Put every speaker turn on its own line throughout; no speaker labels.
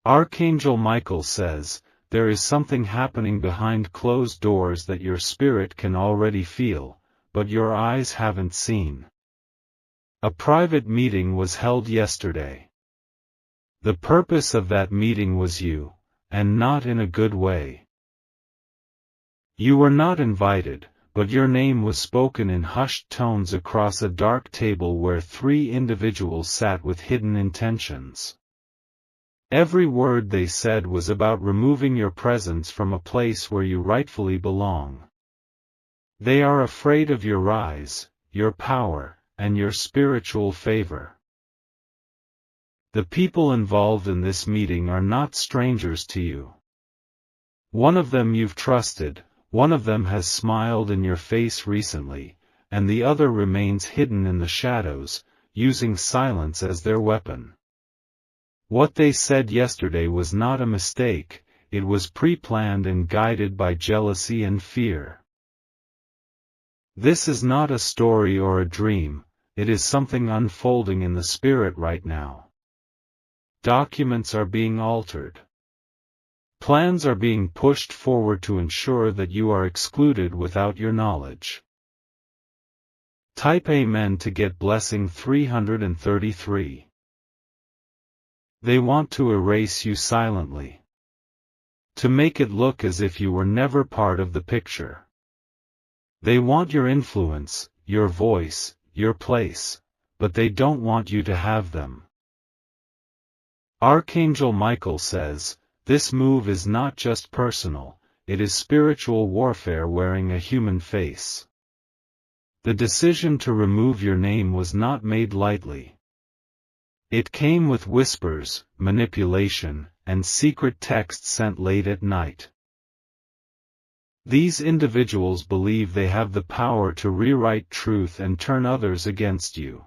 Archangel Michael says, there is something happening behind closed doors that your spirit can already feel, but your eyes haven't seen. A private meeting was held yesterday. The purpose of that meeting was you, and not in a good way. You were not invited, but your name was spoken in hushed tones across a dark table where 3 individuals sat with hidden intentions. Every word they said was about removing your presence from a place where you rightfully belong. They are afraid of your rise, your power, and your spiritual favor. The people involved in this meeting are not strangers to you. One of them you've trusted, one of them has smiled in your face recently, and the other remains hidden in the shadows, using silence as their weapon. What they said yesterday was not a mistake, it was pre-planned and guided by jealousy and fear. This is not a story or a dream, it is something unfolding in the spirit right now. Documents are being altered. Plans are being pushed forward to ensure that you are excluded without your knowledge. Type Amen to get blessing 333. They want to erase you silently. To make it look as if you were never part of the picture. They want your influence, your voice, your place, but they don't want you to have them. Archangel Michael says, this move is not just personal, it is spiritual warfare wearing a human face. The decision to remove your name was not made lightly. It came with whispers, manipulation, and secret texts sent late at night. These individuals believe they have the power to rewrite truth and turn others against you.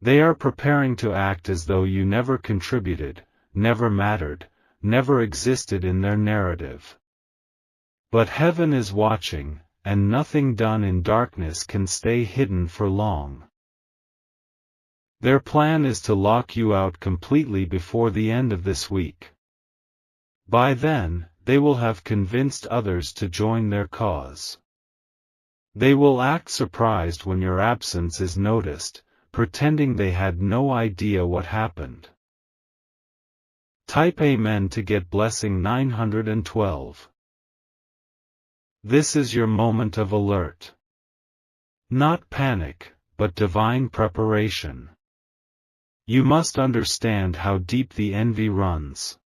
They are preparing to act as though you never contributed, never mattered, never existed in their narrative. But heaven is watching, and nothing done in darkness can stay hidden for long. Their plan is to lock you out completely before the end of this week. By then, they will have convinced others to join their cause. They will act surprised when your absence is noticed, pretending they had no idea what happened. Type Amen to get blessing 912. This is your moment of alert. Not panic, but divine preparation. You must understand how deep the envy runs.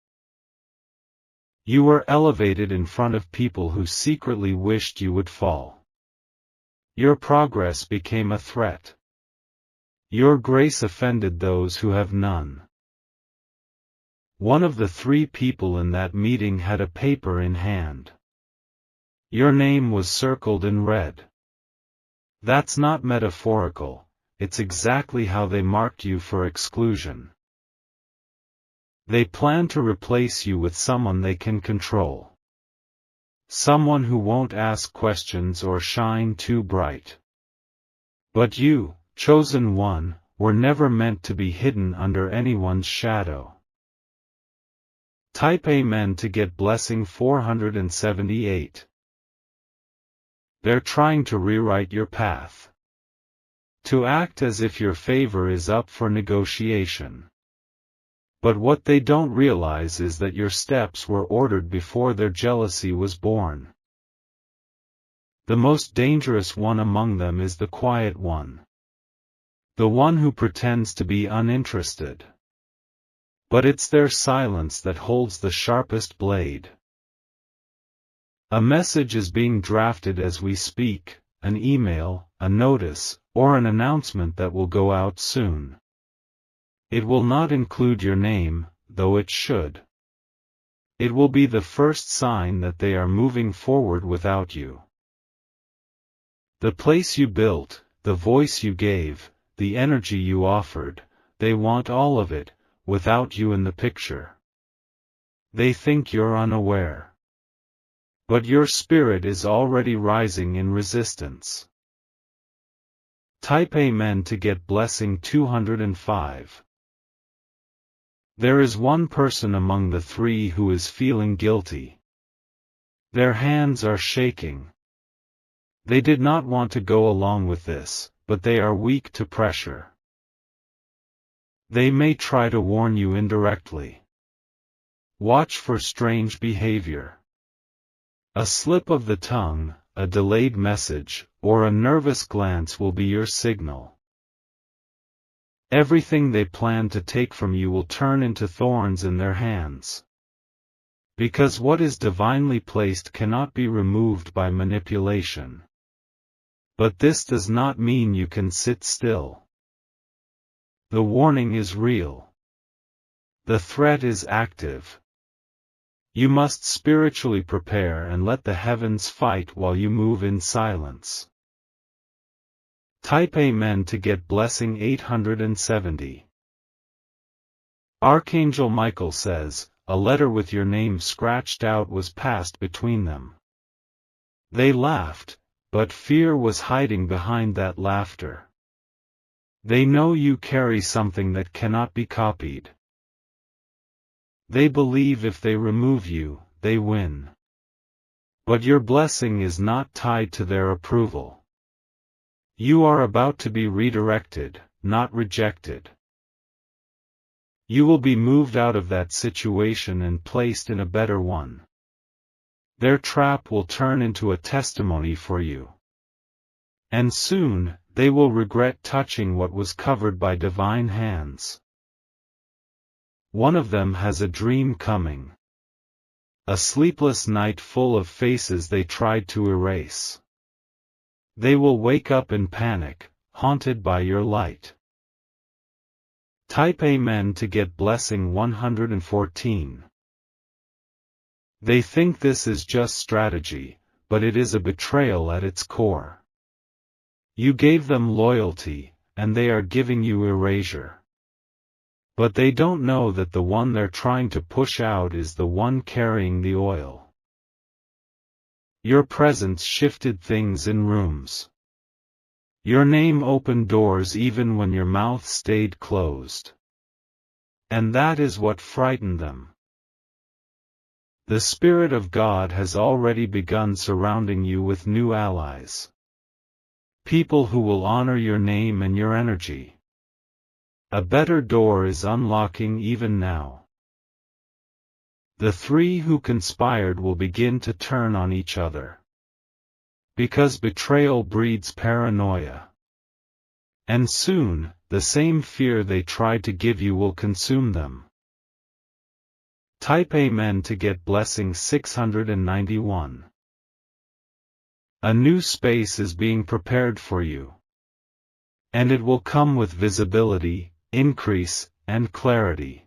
You were elevated in front of people who secretly wished you would fall. Your progress became a threat. Your grace offended those who have none. One of the 3 people in that meeting had a paper in hand. Your name was circled in red. That's not metaphorical, it's exactly how they marked you for exclusion. They plan to replace you with someone they can control. Someone who won't ask questions or shine too bright. But you, chosen one, were never meant to be hidden under anyone's shadow. Type Amen to get blessing 478. They're trying to rewrite your path. To act as if your favor is up for negotiation. But what they don't realize is that your steps were ordered before their jealousy was born. The most dangerous one among them is the quiet one. The one who pretends to be uninterested. But it's their silence that holds the sharpest blade. A message is being drafted as we speak, an email, a notice, or an announcement that will go out soon. It will not include your name, though it should. It will be the first sign that they are moving forward without you. The place you built, the voice you gave, the energy you offered, they want all of it, without you in the picture. They think you're unaware. But your spirit is already rising in resistance. Type Amen to get blessing 205. There is one person among the three who is feeling guilty. Their hands are shaking. They did not want to go along with this, but they are weak to pressure. They may try to warn you indirectly. Watch for strange behavior. A slip of the tongue, a delayed message, or a nervous glance will be your signal. Everything they plan to take from you will turn into thorns in their hands. Because what is divinely placed cannot be removed by manipulation. But this does not mean you can sit still. The warning is real. The threat is active. You must spiritually prepare and let the heavens fight while you move in silence. Type Amen to get blessing 870. Archangel Michael says, a letter with your name scratched out was passed between them. They laughed, but fear was hiding behind that laughter. They know you carry something that cannot be copied. They believe if they remove you, they win. But your blessing is not tied to their approval. You are about to be redirected, not rejected. You will be moved out of that situation and placed in a better one. Their trap will turn into a testimony for you. And soon, they will regret touching what was covered by divine hands. One of them has a dream coming. A sleepless night full of faces they tried to erase. They will wake up in panic, haunted by your light. Type Amen to get blessing 114. They think this is just strategy, but it is a betrayal at its core. You gave them loyalty, and they are giving you erasure. But they don't know that the one they're trying to push out is the one carrying the oil. Your presence shifted things in rooms. Your name opened doors even when your mouth stayed closed. And that is what frightened them. The Spirit of God has already begun surrounding you with new allies. People who will honor your name and your energy. A better door is unlocking even now. The three who conspired will begin to turn on each other. Because betrayal breeds paranoia. And soon, the same fear they tried to give you will consume them. Type Amen to get blessing 691. A new space is being prepared for you. And it will come with visibility, increase, and clarity.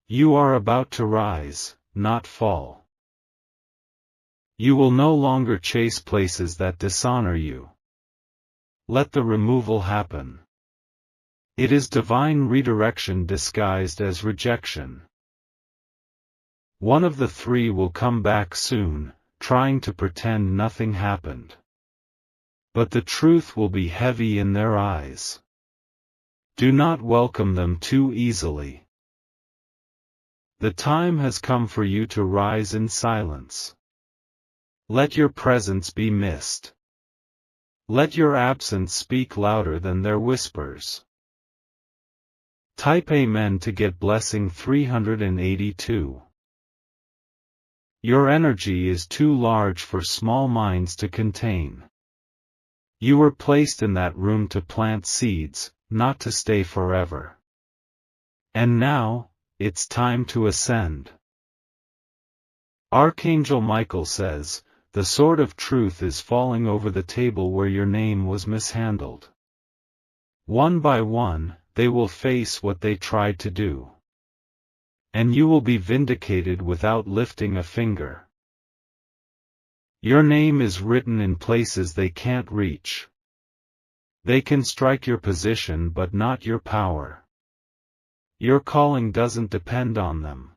You are about to rise, not fall. You will no longer chase places that dishonor you. Let the removal happen. It is divine redirection disguised as rejection. One of the three will come back soon, trying to pretend nothing happened. But the truth will be heavy in their eyes. Do not welcome them too easily. The time has come for you to rise in silence. Let your presence be missed. Let your absence speak louder than their whispers. Type Amen to get blessing 382. Your energy is too large for small minds to contain. You were placed in that room to plant seeds, not to stay forever. And now, it's time to ascend. Archangel Michael says, the sword of truth is falling over the table where your name was mishandled. One by one, they will face what they tried to do. And you will be vindicated without lifting a finger. Your name is written in places they can't reach. They can strike your position but not your power. Your calling doesn't depend on them.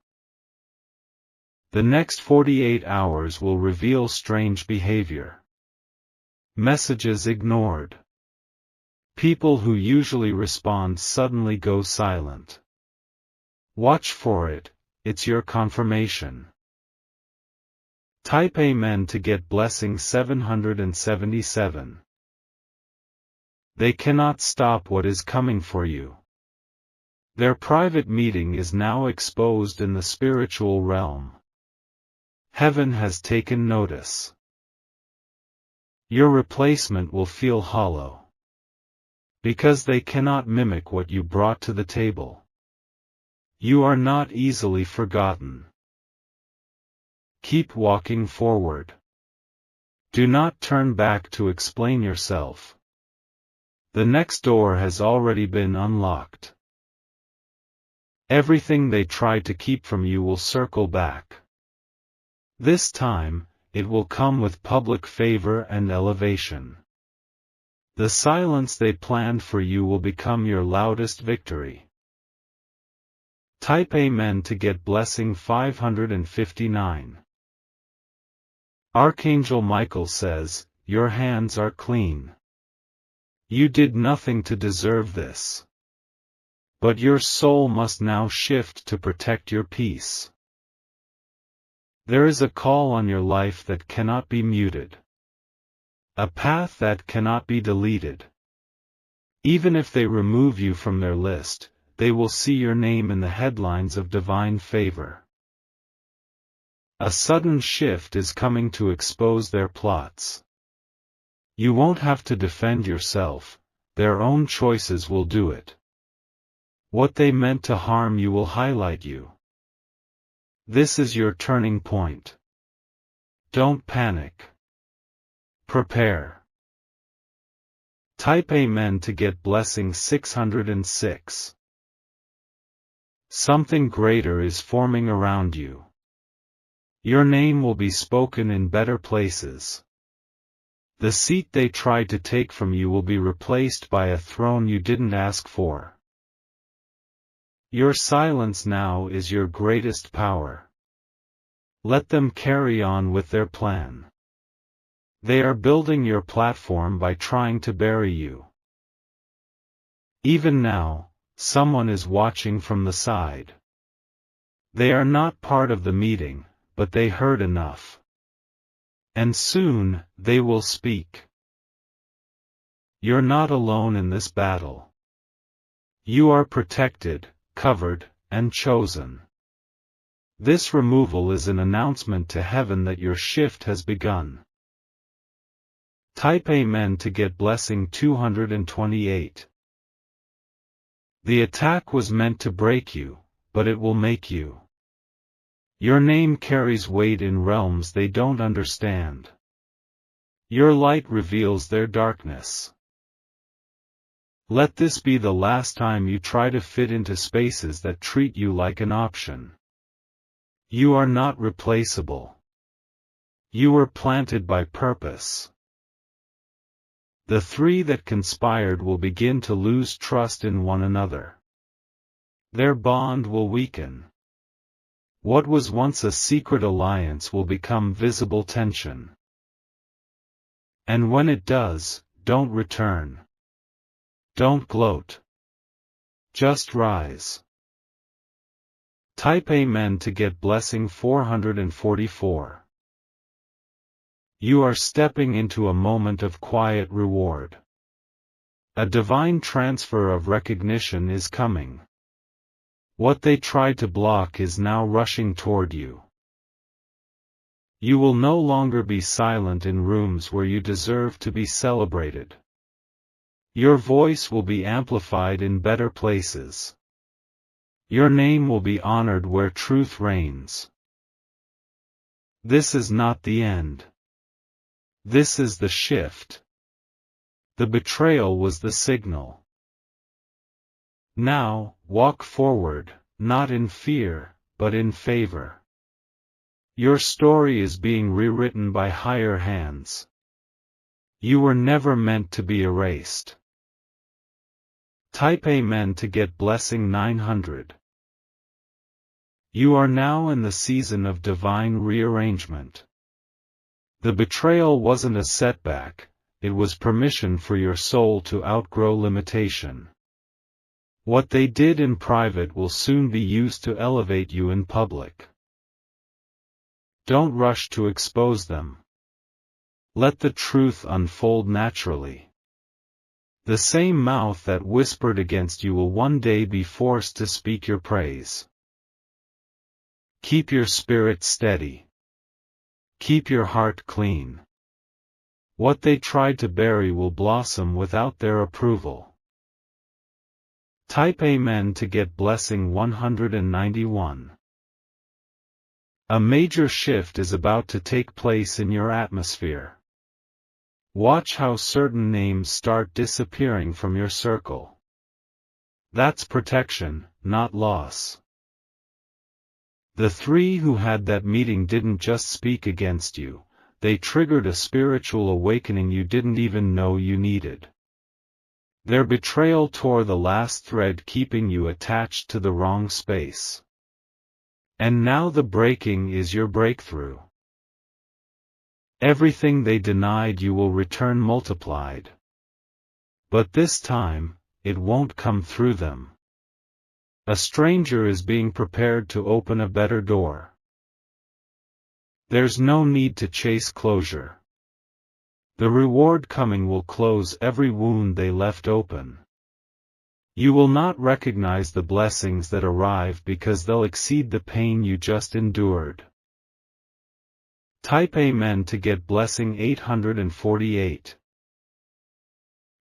The next 48 hours will reveal strange behavior. Messages ignored. People who usually respond suddenly go silent. Watch for it, it's your confirmation. Type Amen to get blessing 777. They cannot stop what is coming for you. Their private meeting is now exposed in the spiritual realm. Heaven has taken notice. Your replacement will feel hollow, because they cannot mimic what you brought to the table. You are not easily forgotten. Keep walking forward. Do not turn back to explain yourself. The next door has already been unlocked. Everything they tried to keep from you will circle back. This time, it will come with public favor and elevation. The silence they planned for you will become your loudest victory. Type Amen to get blessing 559. Archangel Michael says, your hands are clean. You did nothing to deserve this. But your soul must now shift to protect your peace. There is a call on your life that cannot be muted. A path that cannot be deleted. Even if they remove you from their list, they will see your name in the headlines of divine favor. A sudden shift is coming to expose their plots. You won't have to defend yourself, their own choices will do it. What they meant to harm you will highlight you. This is your turning point. Don't panic. Prepare. Type Amen to get blessing 606. Something greater is forming around you. Your name will be spoken in better places. The seat they tried to take from you will be replaced by a throne you didn't ask for. Your silence now is your greatest power. Let them carry on with their plan. They are building your platform by trying to bury you. Even now, someone is watching from the side. They are not part of the meeting, but they heard enough. And soon, they will speak. You're not alone in this battle. You are protected, covered, and chosen. This removal is an announcement to heaven that your shift has begun. Type Amen to get blessing 228. The attack was meant to break you, but it will make you. Your name carries weight in realms they don't understand. Your light reveals their darkness. Let this be the last time you try to fit into spaces that treat you like an option. You are not replaceable. You were planted by purpose. The three that conspired will begin to lose trust in one another. Their bond will weaken. What was once a secret alliance will become visible tension. And when it does, don't return. Don't gloat. Just rise. Type Amen to get blessing 444. You are stepping into a moment of quiet reward. A divine transfer of recognition is coming. What they tried to block is now rushing toward you. You will no longer be silent in rooms where you deserve to be celebrated. Your voice will be amplified in better places. Your name will be honored where truth reigns. This is not the end. This is the shift. The betrayal was the signal. Now, walk forward, not in fear, but in favor. Your story is being rewritten by higher hands. You were never meant to be erased. Type Amen to get blessing 900. You are now in the season of divine rearrangement. The betrayal wasn't a setback, it was permission for your soul to outgrow limitation. What they did in private will soon be used to elevate you in public. Don't rush to expose them. Let the truth unfold naturally. The same mouth that whispered against you will one day be forced to speak your praise. Keep your spirit steady. Keep your heart clean. What they tried to bury will blossom without their approval. Type Amen to get blessing 191. A major shift is about to take place in your atmosphere. Watch how certain names start disappearing from your circle. That's protection, not loss. The three who had that meeting didn't just speak against you, they triggered a spiritual awakening you didn't even know you needed. Their betrayal tore the last thread keeping you attached to the wrong space. And now the breaking is your breakthrough. Everything they denied you will return multiplied. But this time, it won't come through them. A stranger is being prepared to open a better door. There's no need to chase closure. The reward coming will close every wound they left open. You will not recognize the blessings that arrive because they'll exceed the pain you just endured. Type Amen to get blessing 848.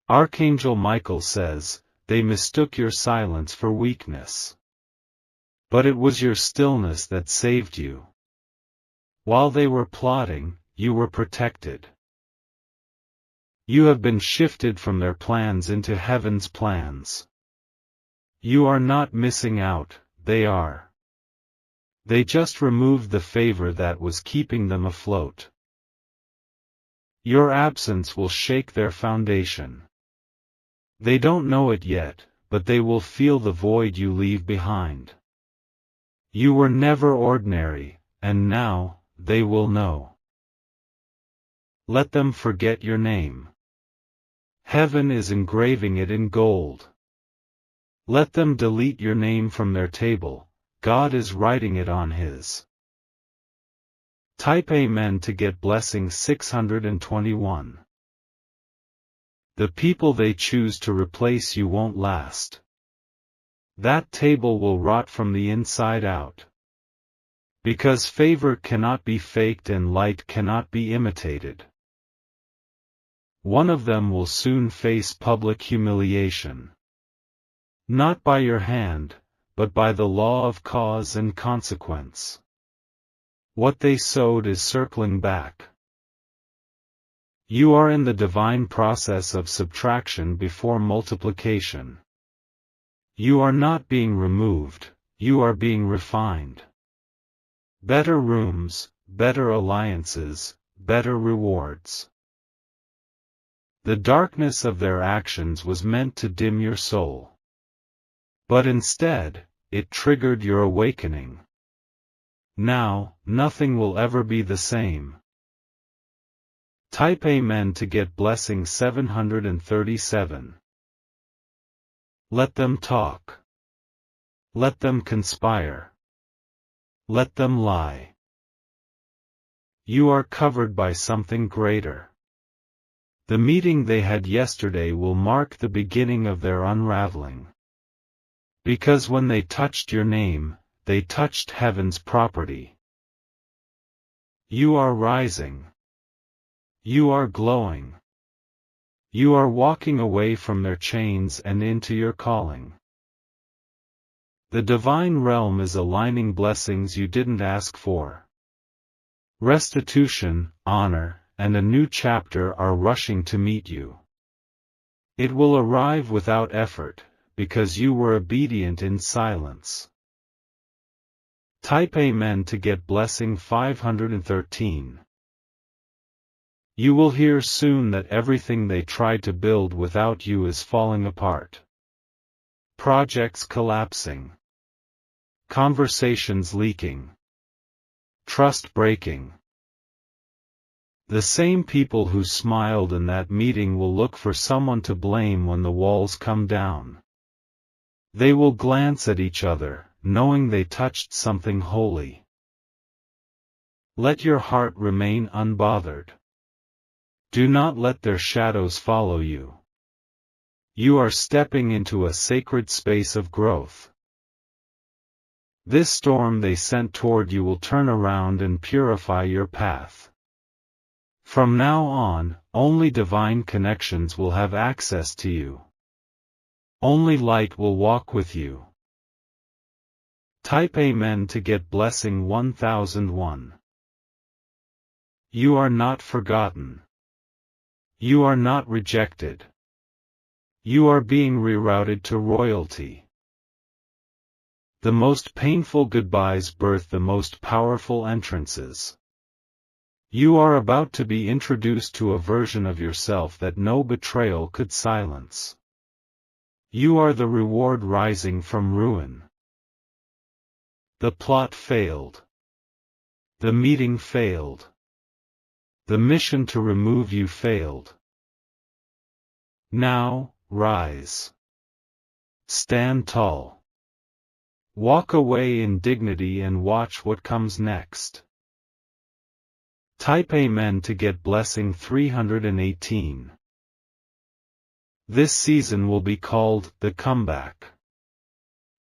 Archangel Michael says, they mistook your silence for weakness. But it was your stillness that saved you. While they were plotting, you were protected. You have been shifted from their plans into heaven's plans. You are not missing out, they are. They just removed the favor that was keeping them afloat. Your absence will shake their foundation. They don't know it yet, but they will feel the void you leave behind. You were never ordinary, and now, they will know. Let them forget your name. Heaven is engraving it in gold. Let them delete your name from their table, God is writing it on His. Type Amen to get blessing 621. The people they choose to replace you won't last. That table will rot from the inside out. Because favor cannot be faked and light cannot be imitated. One of them will soon face public humiliation. Not by your hand, but by the law of cause and consequence. What they sowed is circling back. You are in the divine process of subtraction before multiplication. You are not being removed, you are being refined. Better rooms, better alliances, better rewards. The darkness of their actions was meant to dim your soul. But instead, it triggered your awakening. Now, nothing will ever be the same. Type Amen to get blessing 737. Let them talk. Let them conspire. Let them lie. You are covered by something greater. The meeting they had yesterday will mark the beginning of their unraveling. Because when they touched your name, they touched heaven's property. You are rising. You are glowing. You are walking away from their chains and into your calling. The divine realm is aligning blessings you didn't ask for. Restitution, honor, and a new chapter are rushing to meet you. It will arrive without effort, because you were obedient in silence. Type Amen to get blessing 513. You will hear soon that everything they tried to build without you is falling apart. Projects collapsing. Conversations leaking. Trust breaking. The same people who smiled in that meeting will look for someone to blame when the walls come down. They will glance at each other, knowing they touched something holy. Let your heart remain unbothered. Do not let their shadows follow you. You are stepping into a sacred space of growth. This storm they sent toward you will turn around and purify your path. From now on, only divine connections will have access to you. Only light will walk with you. Type Amen to get blessing 1001. You are not forgotten. You are not rejected. You are being rerouted to royalty. The most painful goodbyes birth the most powerful entrances. You are about to be introduced to a version of yourself that no betrayal could silence. You are the reward rising from ruin. The plot failed. The meeting failed. The mission to remove you failed. Now, rise. Stand tall. Walk away in dignity and watch what comes next. Type Amen to get blessing 318. This season will be called the comeback.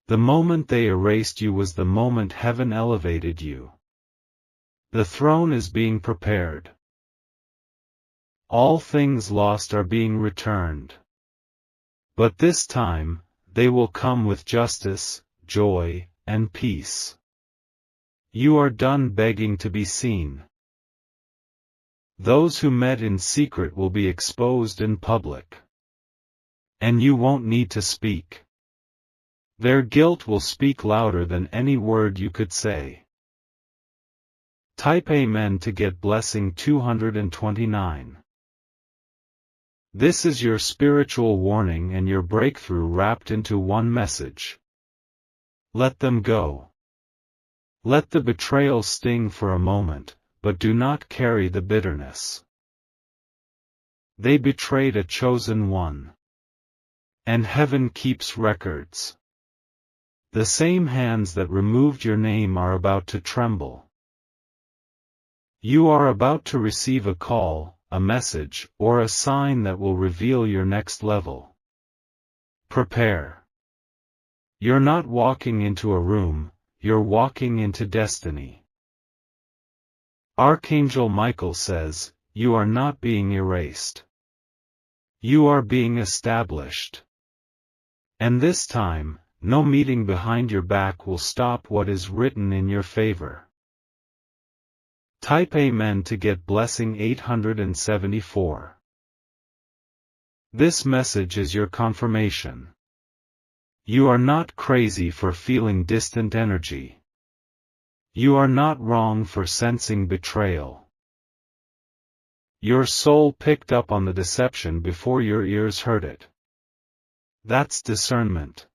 The moment they erased you was the moment heaven elevated you. The throne is being prepared. All things lost are being returned. But this time, they will come with justice, joy, and peace. You are done begging to be seen. Those who met in secret will be exposed in public. And you won't need to speak. Their guilt will speak louder than any word you could say. Type Amen to get blessing 229. This is your spiritual warning and your breakthrough wrapped into one message. Let them go. Let the betrayal sting for a moment, but do not carry the bitterness. They betrayed a chosen one. And heaven keeps records. The same hands that removed your name are about to tremble. You are about to receive a call, a message, or a sign that will reveal your next level. Prepare. You're not walking into a room, you're walking into destiny. Archangel Michael says, you are not being erased. You are being established. And this time, no meeting behind your back will stop what is written in your favor. Type Amen to get blessing 874. This message is your confirmation. You are not crazy for feeling distant energy. You are not wrong for sensing betrayal. Your soul picked up on the deception before your ears heard it. That's discernment.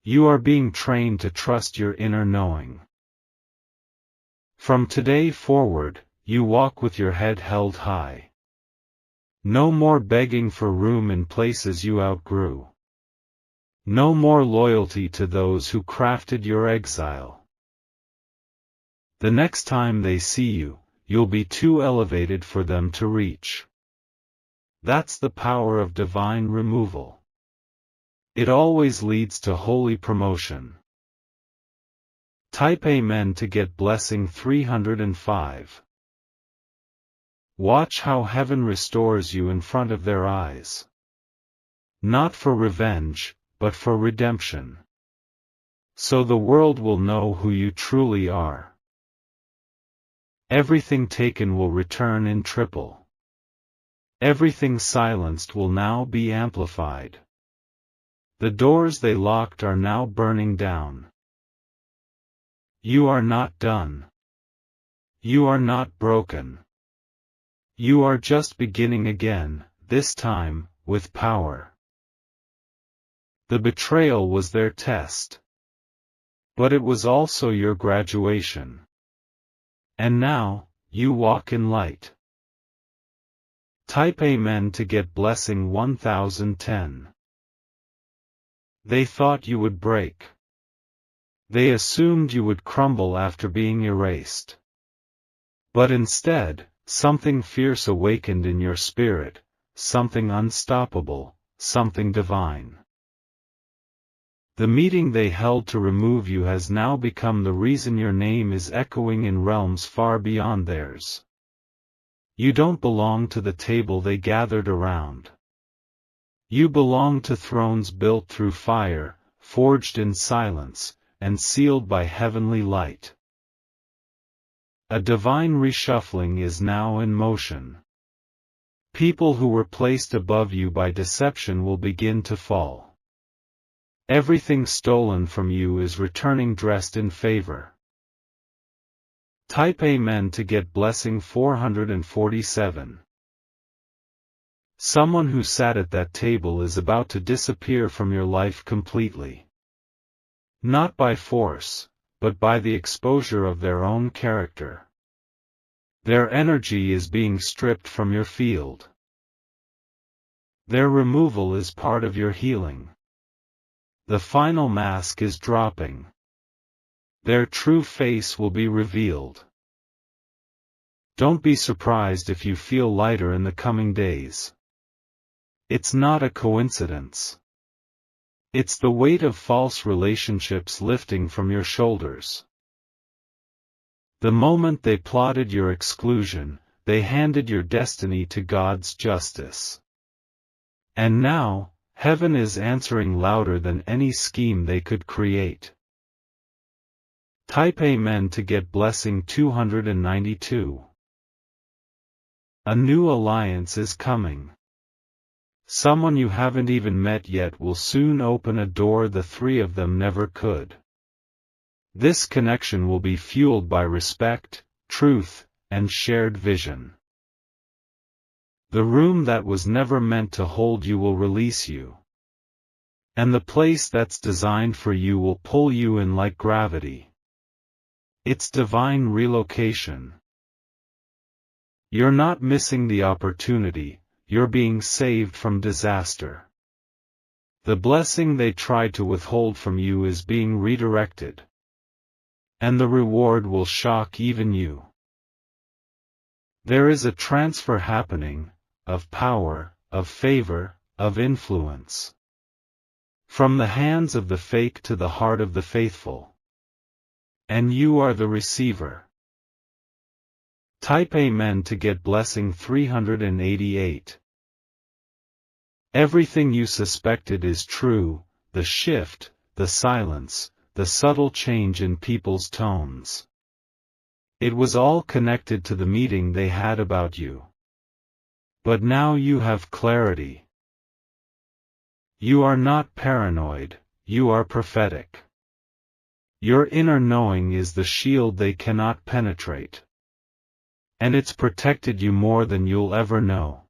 You are being trained to trust your inner knowing. From today forward, you walk with your head held high. No more begging for room in places you outgrew. No more loyalty to those who crafted your exile. The next time they see you, you'll be too elevated for them to reach. That's the power of divine removal. It always leads to holy promotion. Type Amen to get blessing 305. Watch how heaven restores you in front of their eyes. Not for revenge, but for redemption. So the world will know who you truly are. Everything taken will return in triple. Everything silenced will now be amplified. The doors they locked are now burning down. You are not done. You are not broken. You are just beginning again, this time, with power. The betrayal was their test. But it was also your graduation. And now, you walk in light. Type Amen to get blessing 1010. They thought you would break. They assumed you would crumble after being erased. But instead, something fierce awakened in your spirit, something unstoppable, something divine. The meeting they held to remove you has now become the reason your name is echoing in realms far beyond theirs. You don't belong to the table they gathered around. You belong to thrones built through fire, forged in silence, and sealed by heavenly light. A divine reshuffling is now in motion. People who were placed above you by deception will begin to fall. Everything stolen from you is returning dressed in favor. Type Amen to get blessing 447. Someone who sat at that table is about to disappear from your life completely. Not by force, but by the exposure of their own character. Their energy is being stripped from your field. Their removal is part of your healing. The final mask is dropping. Their true face will be revealed. Don't be surprised if you feel lighter in the coming days. It's not a coincidence. It's the weight of false relationships lifting from your shoulders. The moment they plotted your exclusion, they handed your destiny to God's justice. And now, heaven is answering louder than any scheme they could create. Type Amen to get blessing 292. A new alliance is coming. Someone you haven't even met yet will soon open a door the three of them never could. This connection will be fueled by respect, truth, and shared vision. The room that was never meant to hold you will release you. And the place that's designed for you will pull you in like gravity. It's divine relocation. You're not missing the opportunity, you're being saved from disaster. The blessing they tried to withhold from you is being redirected. And the reward will shock even you. There is a transfer happening, of power, of favor, of influence. From the hands of the fake to the heart of the faithful. And you are the receiver. Type Amen to get blessing 388. Everything you suspected is true, the shift, the silence, the subtle change in people's tones. It was all connected to the meeting they had about you. But now you have clarity. You are not paranoid, you are prophetic. Your inner knowing is the shield they cannot penetrate. And it's protected you more than you'll ever know.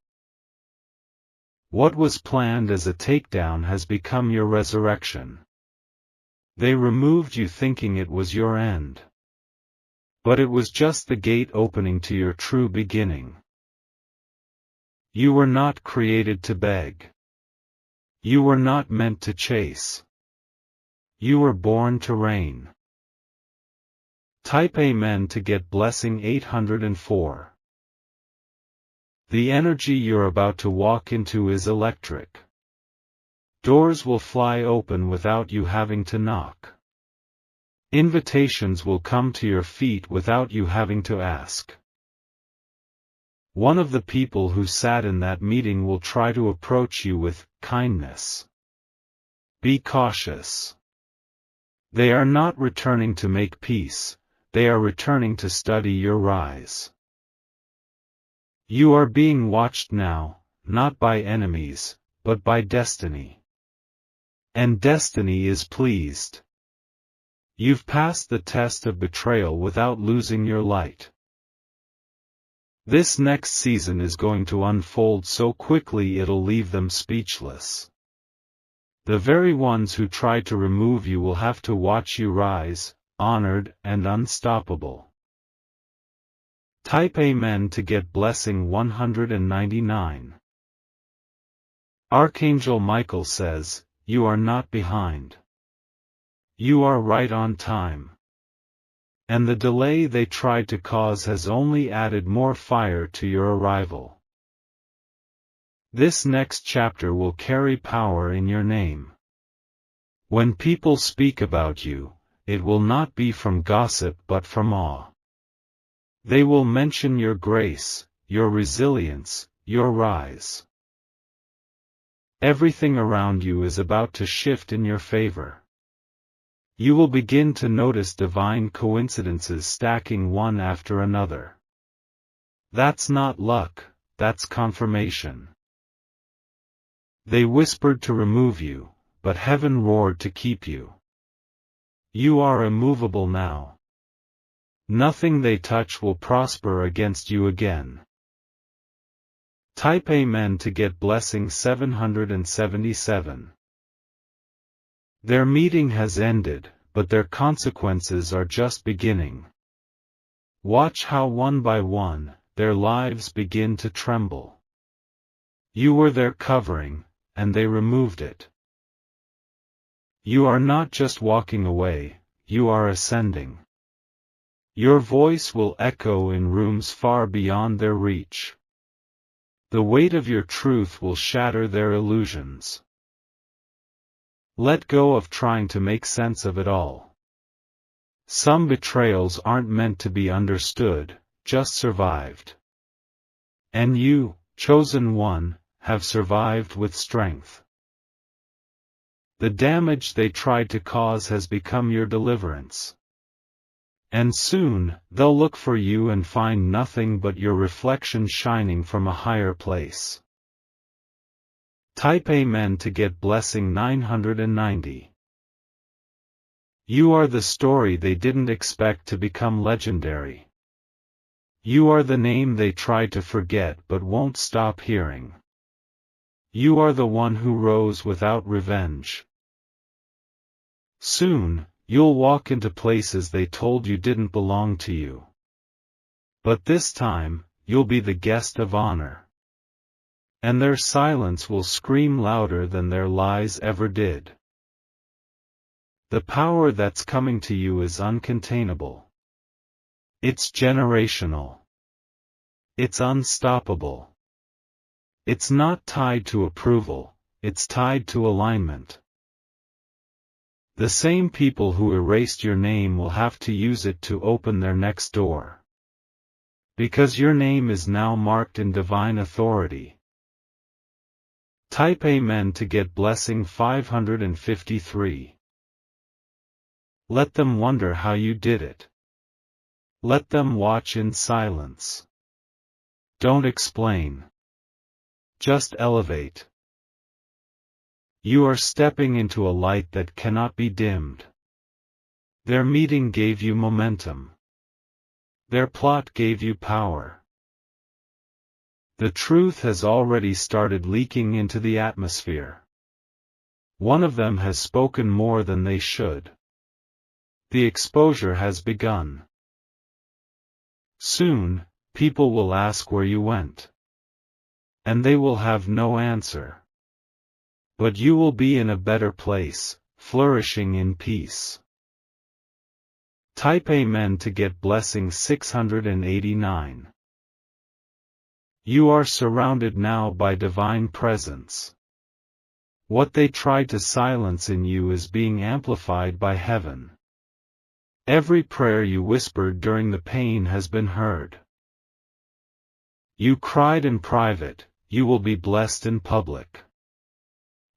What was planned as a takedown has become your resurrection. They removed you thinking it was your end. But it was just the gate opening to your true beginning. You were not created to beg. You were not meant to chase. You were born to reign. Type Amen to get blessing 804. The energy you're about to walk into is electric. Doors will fly open without you having to knock. Invitations will come to your feet without you having to ask. One of the people who sat in that meeting will try to approach you with kindness. Be cautious. They are not returning to make peace. They are returning to study your rise. You are being watched now, not by enemies, but by destiny. And destiny is pleased. You've passed the test of betrayal without losing your light. This next season is going to unfold so quickly it'll leave them speechless. The very ones who tried to remove you will have to watch you rise, honored and unstoppable. Type Amen to get blessing 199. Archangel Michael says, you are not behind. You are right on time. And the delay they tried to cause has only added more fire to your arrival. This next chapter will carry power in your name. When people speak about you, it will not be from gossip but from awe. They will mention your grace, your resilience, your rise. Everything around you is about to shift in your favor. You will begin to notice divine coincidences stacking one after another. That's not luck, that's confirmation. They whispered to remove you, but heaven roared to keep you. You are immovable now. Nothing they touch will prosper against you again. Type Amen to get blessing 777. Their meeting has ended, but their consequences are just beginning. Watch how one by one, their lives begin to tremble. You were their covering, and they removed it. You are not just walking away, you are ascending. Your voice will echo in rooms far beyond their reach. The weight of your truth will shatter their illusions. Let go of trying to make sense of it all. Some betrayals aren't meant to be understood, just survived. And you, chosen one, have survived with strength. The damage they tried to cause has become your deliverance. And soon, they'll look for you and find nothing but your reflection shining from a higher place. Type Amen to get blessing 990. You are the story they didn't expect to become legendary. You are the name they tried to forget but won't stop hearing. You are the one who rose without revenge. Soon, you'll walk into places they told you didn't belong to you. But this time, you'll be the guest of honor. And their silence will scream louder than their lies ever did. The power that's coming to you is uncontainable. It's generational. It's unstoppable. It's not tied to approval, it's tied to alignment. The same people who erased your name will have to use it to open their next door. Because your name is now marked in divine authority. Type Amen to get blessing 553. Let them wonder how you did it. Let them watch in silence. Don't explain. Just elevate. You are stepping into a light that cannot be dimmed. Their meeting gave you momentum. Their plot gave you power. The truth has already started leaking into the atmosphere. One of them has spoken more than they should. The exposure has begun. Soon, people will ask where you went. And they will have no answer. But you will be in a better place, flourishing in peace. Type Amen to get blessing 689. You are surrounded now by divine presence. What they tried to silence in you is being amplified by heaven. Every prayer you whispered during the pain has been heard. You cried in private, you will be blessed in public.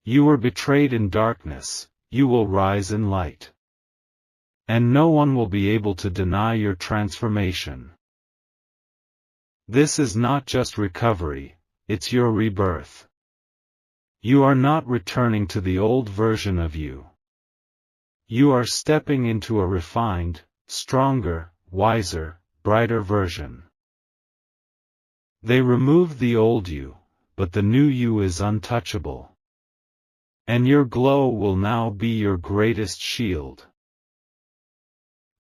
You were betrayed in darkness, you will rise in light. And no one will be able to deny your transformation. This is not just recovery, it's your rebirth. You are not returning to the old version of you. You are stepping into a refined, stronger, wiser, brighter version. They removed the old you, but the new you is untouchable. And your glow will now be your greatest shield.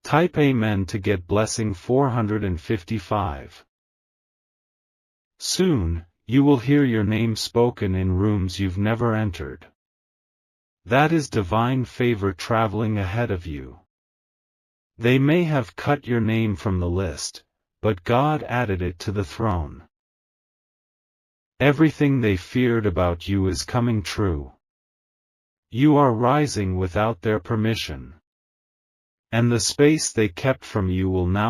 Type Amen to get blessing 455. Soon, you will hear your name spoken in rooms you've never entered. That is divine favor traveling ahead of you. They may have cut your name from the list, but God added it to the throne. Everything they feared about you is coming true. You are rising without their permission. And the space they kept from you will now